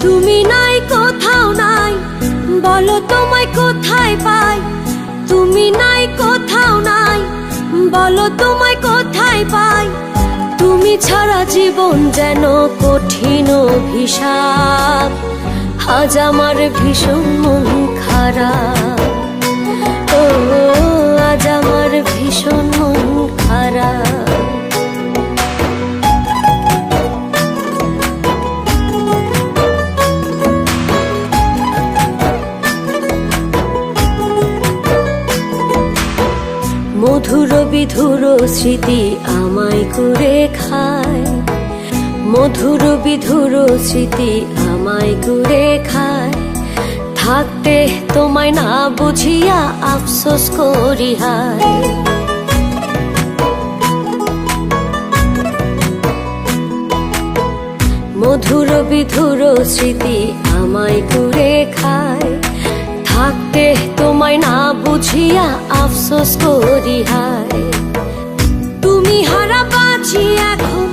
তুমি নাই কোথাও নাই, বলো তোমায় কোথায় পাই। তুমি নাই কোথাও নাই, বলো তোমায় কোথায় পাই। তুমি ছাড়া জীবন যেন কঠিন অভিশাপ, আজ আমার ভীষণ মন খারাপ। ও আজ আমার ভীষণ মন খারাপ। মধুর বিধুর স্মৃতি আমায় করে খায়, মধুর বিধুর স্মৃতি আমায় করে খায়। থাকতে তোমায় না বুঝিয়া আফসোস করি হায়। মধুর বিধুর স্মৃতি আমায় করে খায়। থাকতে তোমায় না বুঝিয়া আফসোস করি হায়। তুমি হারা বাঁচি এখন,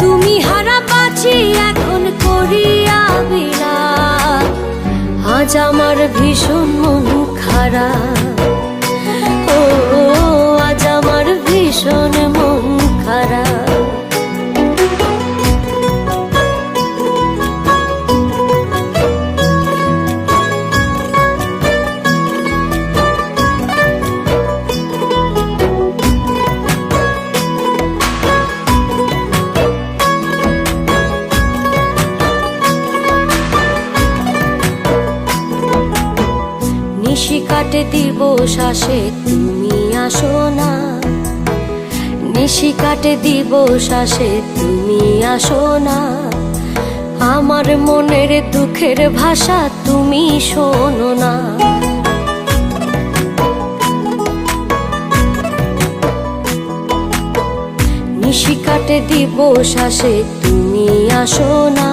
তুমি হারা বাঁচি এখন করিয়া বিলাপ, আজ আমার ভীষণ মন খারাপ। ও আজ আমার ভীষণ মন খারাপ। নিশি কাটে দিবস আসে তুমি আসো না, নিশি কাটে দিবস আসে তুমি আসো না। আমার মনের দুঃখের ভাষা তুমি শোনো না। নিশি কাটে দিবস আসে তুমি আসো না।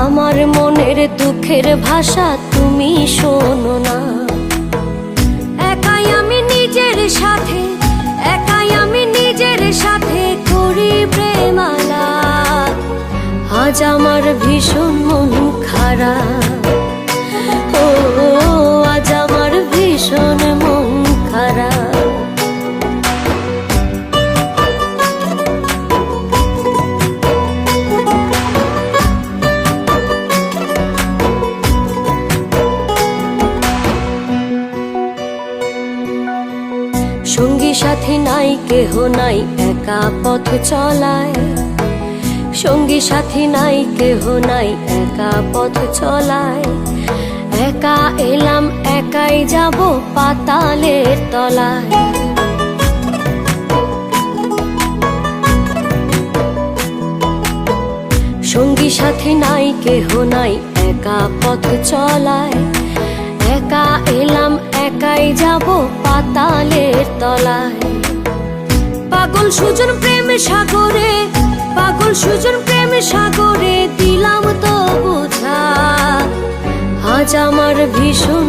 আমার মনের দুঃখের ভাষা তুমি শোনো না। একাই আমি নিজের সাথে, একাই আমি নিজের সাথে করি প্রেমালাপ, আজ আমার ভীষণ মন খারাপ। ও আজ আমার ভীষণ মন খারাপ। সঙ্গী সাথী নাই, কেহ নাই, একা পথ চলায়। সঙ্গী সাথী নাই, কেহ নাই, একা পথ চলায়। একা এলাম, একাই যাব পাতালের তলায়। সঙ্গী সাথী নাই, কেহ নাই, একা পথ চলায়। একা এলাম, একাই যাব পাতালের তলায়। পাগল সুজন প্রেম সাগরে, পাগল সুজন প্রেম সাগরে দিলাম তো বোঝা, আজ আমার ভীষণ